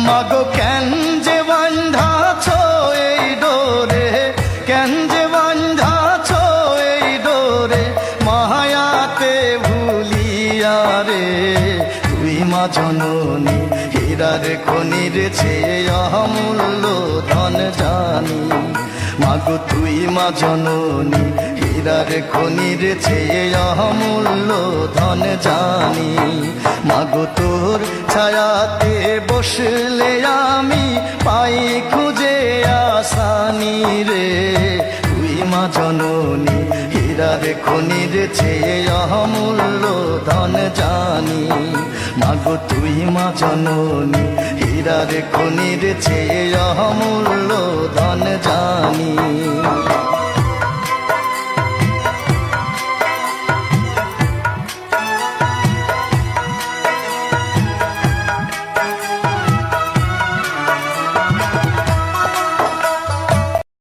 মাগো কেন যে বান্ধাছ এই ডোরে, কেন যে বান্ধাছ এই ডোরে, মায়াতে ভুলিয়া রে। তুই মা জননী হীরার খনির চেয়ে অমূল্য ধন জানি। মাগো তুই মা জননী হীরার খনির চেয়ে অমূল্য ধন জানি। মাগো তোর ছায়াতে বসলে আমি পাই খুঁজে আসানি রে। তুই মা জননী হীরার খনির চেয়ে অমূল্য ধন জানি। মাগো তুই মা জননী হীরার খনির চেয়ে অমূল্য ধন জানি।